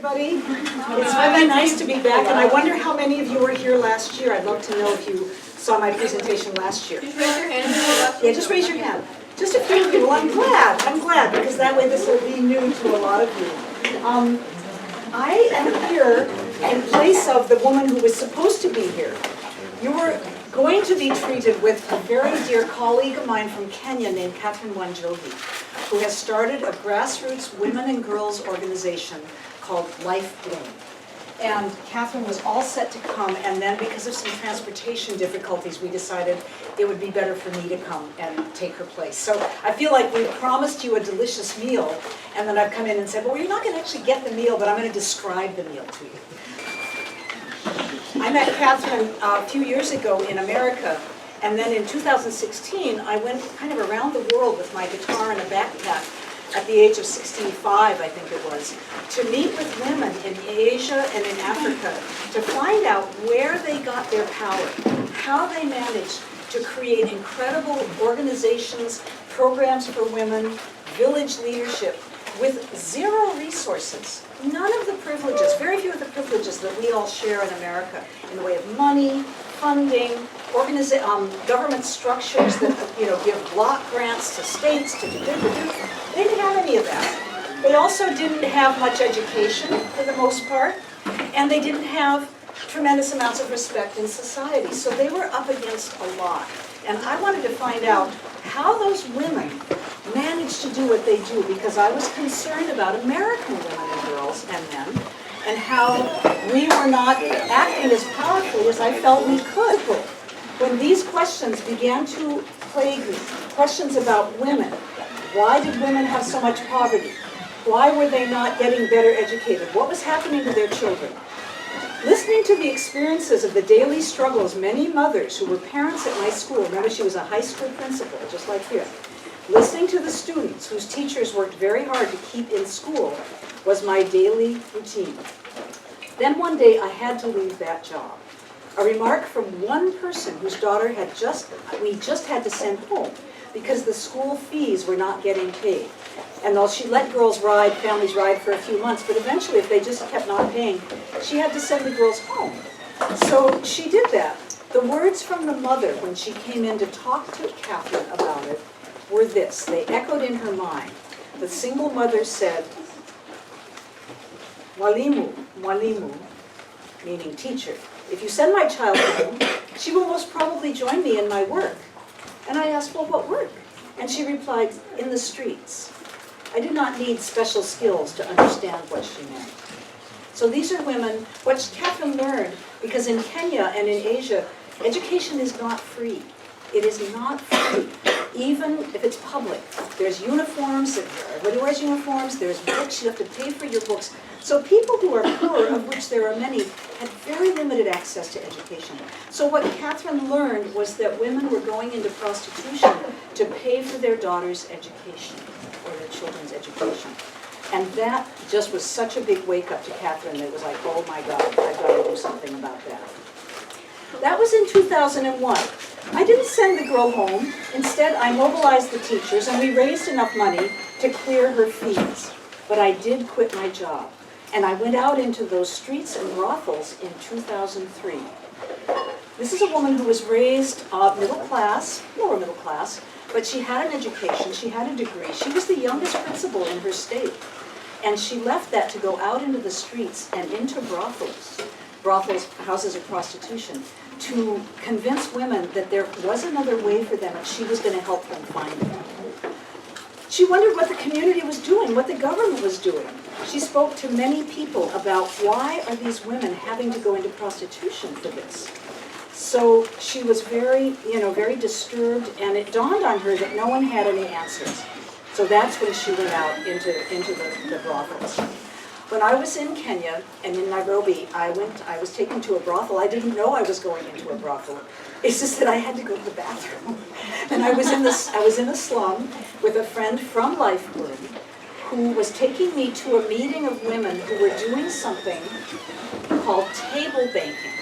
everybody. It's really nice to be back, and I wonder how many of you were here last year. I'd love to know if you saw my presentation last year. Just raise your hand. Yeah, just raise your hand. Just a few of you. Well, I'm glad, because that way this will be new to a lot of you. I am here in place of the woman who was supposed to be here. You were going to be treated with a very dear colleague of mine from Kenya named Catherine Wanjohi, who has started a grassroots women and girls organization called Life Bloom. And Catherine was all set to come, and then because of some transportation difficulties, we decided it would be better for me to come and take her place. So I feel like we promised you a delicious meal, and then I've come in and said, well, you're not going to actually get the meal, but I'm going to describe the meal to you. I met Catherine a few years ago in America, and then in 2016, I went kind of around the world with my guitar and a backpack at the age of 65, I think it was, to meet with women in Asia and in Africa to find out where they got their power, how they managed to create incredible organizations, programs for women, village leadership, with zero resources, none of the privileges, very few of the privileges that we all share in America in the way of money, funding, government structures that give block grants to states to do. They didn't have any of that. They also didn't have much education for the most part, and they didn't have tremendous amounts of respect in society. So they were up against a lot. And I wanted to find out how those women managed to do what they do, because I was concerned about American women and girls and men, and how we were not acting as powerfully as I felt we could. When these questions began to plague me, questions about women, why did women have so much poverty? Why were they not getting better educated? What was happening to their children? Listening to the experiences of the daily struggles, many mothers who were parents at my school, remember she was a high school principal, just like here, listening to the students whose teachers worked very hard to keep in school was my daily routine. Then one day I had to leave that job. A remark from one person whose daughter we just had to send home because the school fees were not getting paid. And though she let families ride for a few months, but eventually if they just kept not paying, she had to send the girls home. So she did that. The words from the mother when she came in to talk to Catherine about it were this. They echoed in her mind. The single mother said, "Mwalimu, mwalimu," meaning teacher. If you send my child home, she will most probably join me in my work. And I asked, well, what work? And she replied, in the streets. I did not need special skills to understand what she meant. So these are women, what Catherine learned, because in Kenya and in Asia, education is not free. It is not free, even if it's public. There's uniforms, everybody wears uniforms, there's books, you have to pay for your books. So people who are poor, of which there are many, had very limited access to education. So what Catherine learned was that women were going into prostitution to pay for their daughters' education, or their children's education. And that just was such a big wake-up to Catherine that it was like, oh my God, I've got to do something about that. That was in 2001. I didn't send the girl home. Instead, I mobilized the teachers, and we raised enough money to clear her fees. But I did quit my job. And I went out into those streets and brothels in 2003. This is a woman who was raised middle class, lower middle class, but she had an education, she had a degree. She was the youngest principal in her state. And she left that to go out into the streets and into brothels, houses of prostitution, to convince women that there was another way for them and she was going to help them find it. She wondered what the community was doing, what the government was doing. She spoke to many people about why are these women having to go into prostitution for this. So she was very disturbed, and it dawned on her that no one had any answers. So that's when she went out into the brothels. When I was in Kenya and in Nairobi, I was taken to a brothel. I didn't know I was going into a brothel. It's just that I had to go to the bathroom. And I was in a slum with a friend from Life Bloom who was taking me to a meeting of women who were doing something called table banking.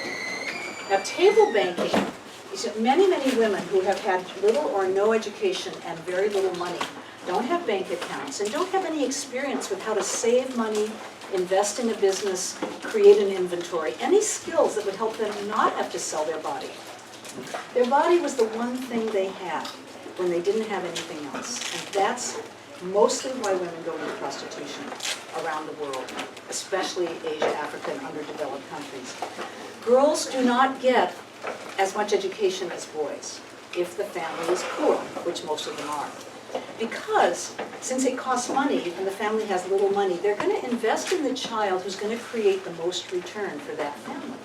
Now, table banking is that many women who have had little or no education and very little money don't have bank accounts and don't have any experience with how to save money invest in a business, create an inventory, any skills that would help them not have to sell their body. Their body was the one thing they had when they didn't have anything else. And that's mostly why women go into prostitution around the world, especially Asia, Africa, and underdeveloped countries. Girls do not get as much education as boys if the family is poor, which most of them are. Because since it costs money and the family has little money, they're going to invest in the child who's going to create the most return for that family.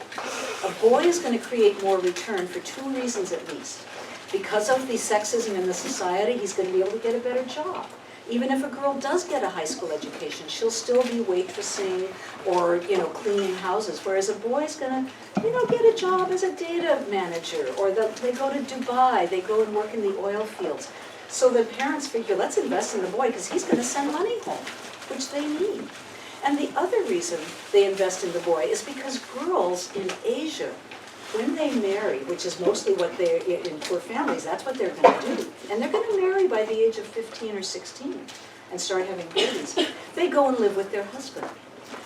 A boy is going to create more return for two reasons at least. Because of the sexism in the society, he's going to be able to get a better job. Even if a girl does get a high school education, she'll still be waitressing or, cleaning houses. Whereas a boy's gonna, get a job as a data manager, or they go to Dubai, they go and work in the oil fields. So the parents figure, let's invest in the boy because he's gonna send money home, which they need. And the other reason they invest in the boy is because girls in Asia, when they marry, which is mostly what they're in poor families, that's what they're going to do. And they're going to marry by the age of 15 or 16 and start having babies. They go and live with their husband.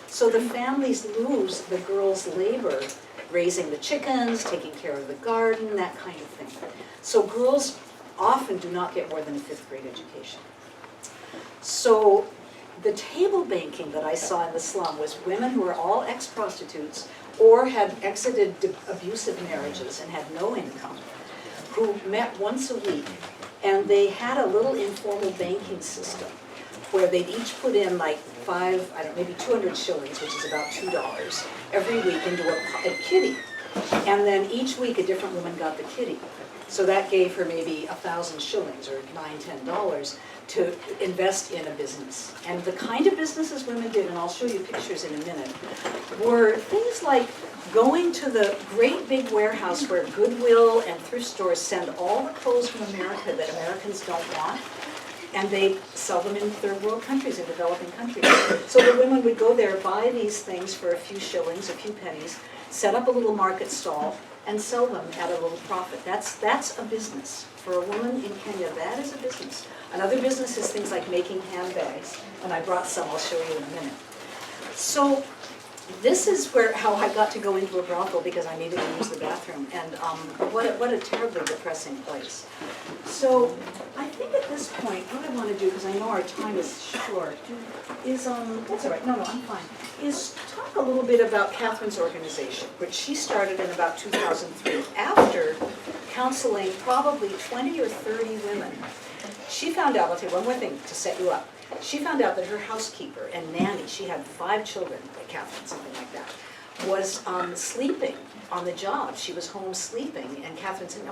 So the families lose the girls' labor, raising the chickens, taking care of the garden, that kind of thing. So girls often do not get more than a 5th grade education. So the table banking that I saw in the slum was women who were all ex-prostitutes or had exited abusive marriages and had no income, who met once a week, and they had a little informal banking system where they'd each put in like maybe 200 shillings, which is about $2, every week into a kitty. And then each week a different woman got the kitty. So that gave her maybe 1,000 shillings or $9, $10 to invest in a business. And the kind of businesses women did, and I'll show you pictures in a minute, were things like going to the great big warehouse where Goodwill and thrift stores send all the clothes from America that Americans don't want, and they sell them in third world countries, in developing countries. So the women would go there, buy these things for a few shillings, a few pennies, set up a little market stall, and sell them at a little profit. That's a business. For a woman in Kenya, that is a business. Another business is things like making handbags, and I brought some, I'll show you in a minute. So this is how I got to go into a brothel because I needed to use the bathroom, and what a terribly depressing place. So I think at this point, what I want to do, because I know our time is short, is, that's all right, no, I'm fine, is talk a little bit about Catherine's organization, which she started in about 2003, after counseling probably 20 or 30 women. She found out, I'll tell you one more thing to set you up. She found out that her housekeeper and nanny, she had 5 children, like Catherine, something like that, was sleeping on the job. She was home sleeping, and Catherine said,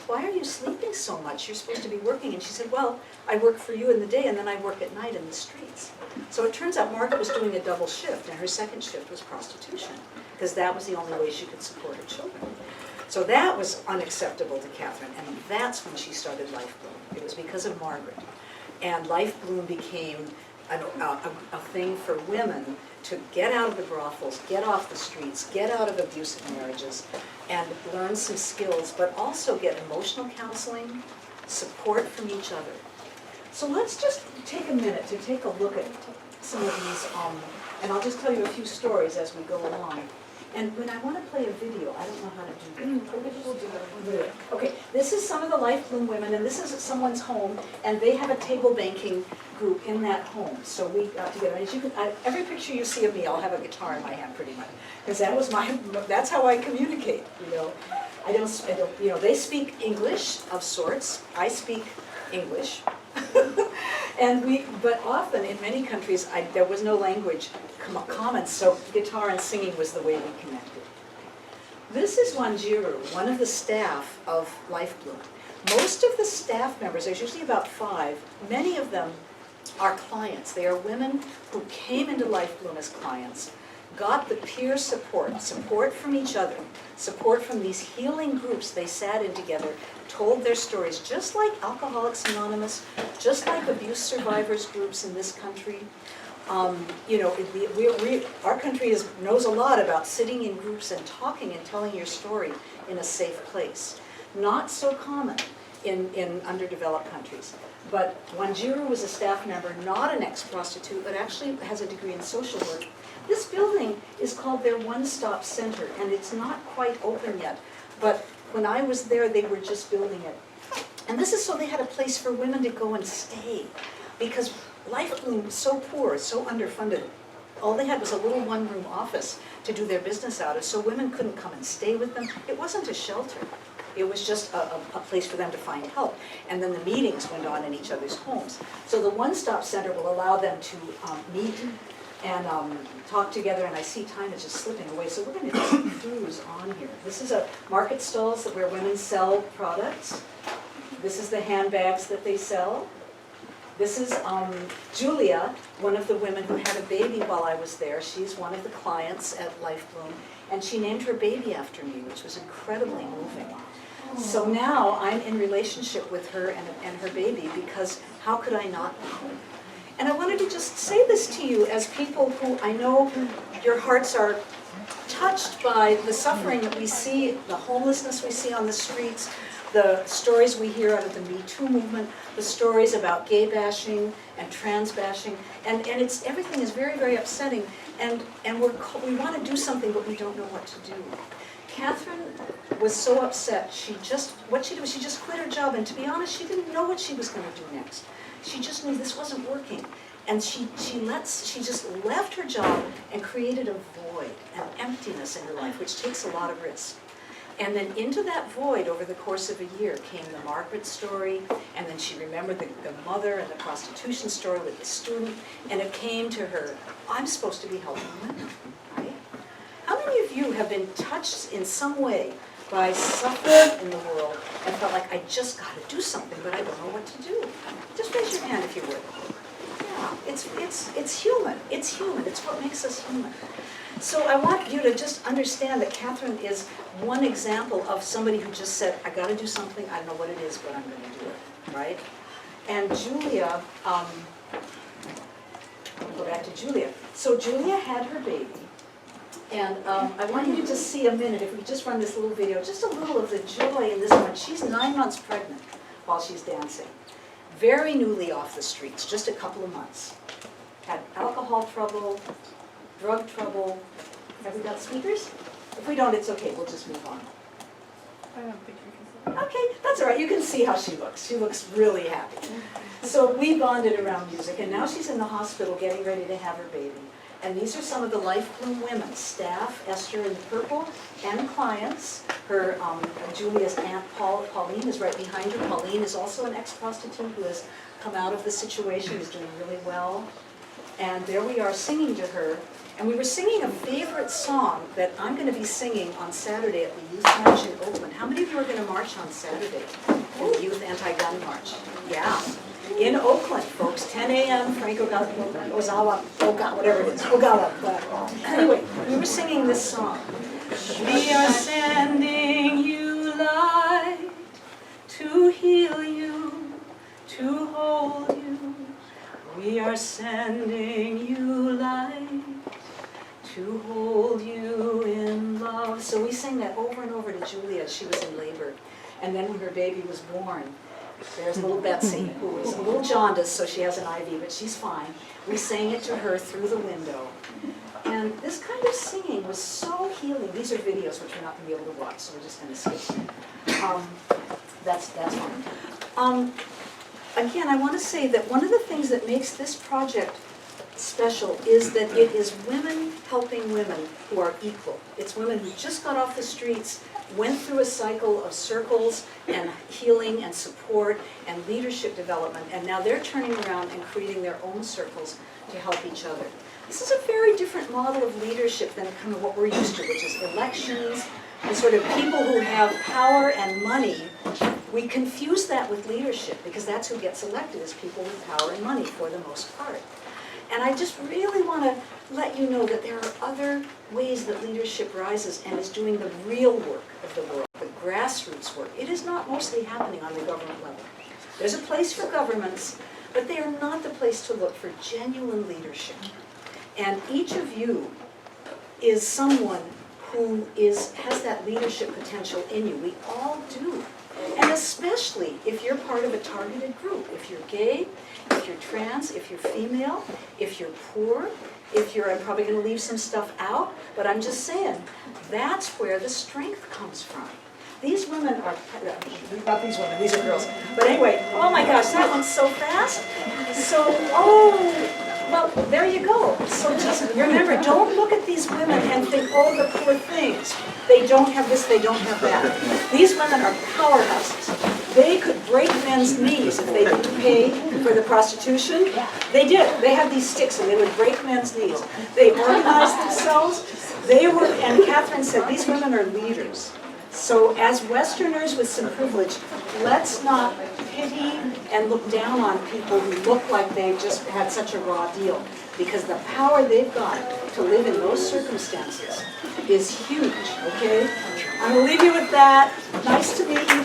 why are you sleeping so much? You're supposed to be working. And she said, well, I work for you in the day, and then I work at night in the streets. So it turns out Margaret was doing a double shift, and her second shift was prostitution, because that was the only way she could support her children. So that was unacceptable to Catherine, and that's when she started Life Bloom. It was because of Margaret. And Life Bloom became a thing for women to get out of the brothels, get off the streets, get out of abusive marriages, and learn some skills, but also get emotional counseling, support from each other. So let's just take a minute to take a look at some of these, and I'll just tell you a few stories as we go along. And when I want to play a video, I don't know how to do that. We'll do it. Okay, this is some of the Life Bloom women, and this is at someone's home, and they have a table banking group in that home. So we got together. As you can, every picture you see of me, I'll have a guitar in my hand, pretty much, because that's how I communicate. I don't. They speak English of sorts. I speak English. But often in many countries, there was no language common, so guitar and singing was the way we connected. This is Wanjiru, one of the staff of Life Bloom. Most of the staff members, there's usually about 5, many of them are clients. They are women who came into Life Bloom as clients, got the peer support from each other, support from these healing groups they sat in together, told their stories, just like Alcoholics Anonymous, just like abuse survivors groups in this country. Our country knows a lot about sitting in groups and talking and telling your story in a safe place. Not so common in underdeveloped countries. But Wanjiru was a staff member, not an ex-prostitute, but actually has a degree in social work, This building is called their one-stop center, and it's not quite open yet. But when I was there, they were just building it. And this is so they had a place for women to go and stay. Because Life Bloom was so poor, so underfunded. All they had was a little one-room office to do their business out of, so women couldn't come and stay with them. It wasn't a shelter. It was just a place for them to find help. And then the meetings went on in each other's homes. So the one-stop center will allow them to meet and talk together, and I see time is just slipping away, so we're going to just cruise on here. This is a market stalls where women sell products. This is the handbags that they sell. This is Julia, one of the women who had a baby while I was there. She's one of the clients at Life Bloom, and she named her baby after me, which was incredibly moving. So now I'm in relationship with her and her baby, because how could I not be? And I wanted to just say this to you as people who I know your hearts are touched by the suffering that we see, the homelessness we see on the streets, the stories we hear out of the Me Too movement, the stories about gay bashing and trans bashing, and everything is very, very upsetting, and we want to do something, but we don't know what to do. Catherine was so upset. What she did was she just quit her job, and to be honest, she didn't know what she was going to do next. She just knew this wasn't working, and she just left her job and created a void, an emptiness in her life, which takes a lot of risk. And then into that void, over the course of a year, came the Margaret story, and then she remembered the mother and the prostitution story with the student, and it came to her, I'm supposed to be helping women, right? How many of you have been touched in some way by suffering in the world and felt like, I just got to do something, but I don't know what to do? Just raise your hand if you would. Yeah, it's human. It's human. It's what makes us human. So I want you to just understand that Catherine is one example of somebody who just said, I got to do something, I don't know what it is, but I'm going to do it, right? And Julia, I'll go back to Julia. So Julia had her baby, and I want you to just see a minute, if we just run this little video, just a little of the joy in this one. She's 9 months pregnant while she's dancing. Very newly off the streets, just a couple of months. Had alcohol trouble, drug trouble. Have we got speakers? If we don't, it's okay, we'll just move on. I don't think you can see. Okay, that's all right, you can see how she looks. She looks really happy. So we bonded around music, and now she's in the hospital getting ready to have her baby. And these are some of the Life Bloom women, staff, Esther in the purple, and clients. Her, Julia's aunt Pauline is right behind her. Pauline is also an ex-prostitute who has come out of the situation, is doing really well. And there we are singing to her. And we were singing a favorite song that I'm going to be singing on Saturday at the Youth March in Oakland. How many of you are going to march on Saturday? The Youth Anti-Gun March. Yeah. In Oakland, folks, 10 a.m., Frank Ozawa, whatever it is, Ogawa. Anyway, we were singing this song. We are sending you light to heal you, to hold you. We are sending you light to hold you in love. So we sang that over and over to Julia as she was in labor. And then when her baby was born, there's little Betsy, who was a little jaundiced, so she has an IV, but she's fine. We sang it to her through the window. And this kind of singing was so healing. These are videos which we're not going to be able to watch, so we're just going to skip. That's fine. Again, I want to say that one of the things that makes this project special is that it is women helping women who are equal. It's women who just got off the streets, went through a cycle of circles and healing and support and leadership development, and now they're turning around and creating their own circles to help each other. This is a very different model of leadership than kind of what we're used to, which is elections and sort of people who have power and money. We confuse that with leadership because that's who gets elected, is people with power and money for the most part. And I just really want to let you know that there are other ways that leadership rises and is doing the real work of the world, the grassroots work. It is not mostly happening on the government level. There's a place for governments, but they are not the place to look for genuine leadership. And each of you is someone who has that leadership potential in you. We all do. And especially if you're part of a targeted group. If you're gay, if you're trans, if you're female, if you're poor, if you're, I'm probably going to leave some stuff out, but I'm just saying, that's where the strength comes from. These women are, not these women, these are girls. But anyway, oh my gosh, that one's so fast. So, well, there you go. So just remember, don't look at these women and think, oh, the poor things. They don't have this, they don't have that. These women are powerhouses. They could break men's knees if they didn't pay for the prostitution. They did. They had these sticks and they would break men's knees. They organized themselves. They were, and Catherine said, these women are leaders. So as Westerners with some privilege, let's not pity and look down on people who look like they've just had such a raw deal, because the power they've got to live in those circumstances is huge, okay? I'm going to leave you with that. Nice to meet you.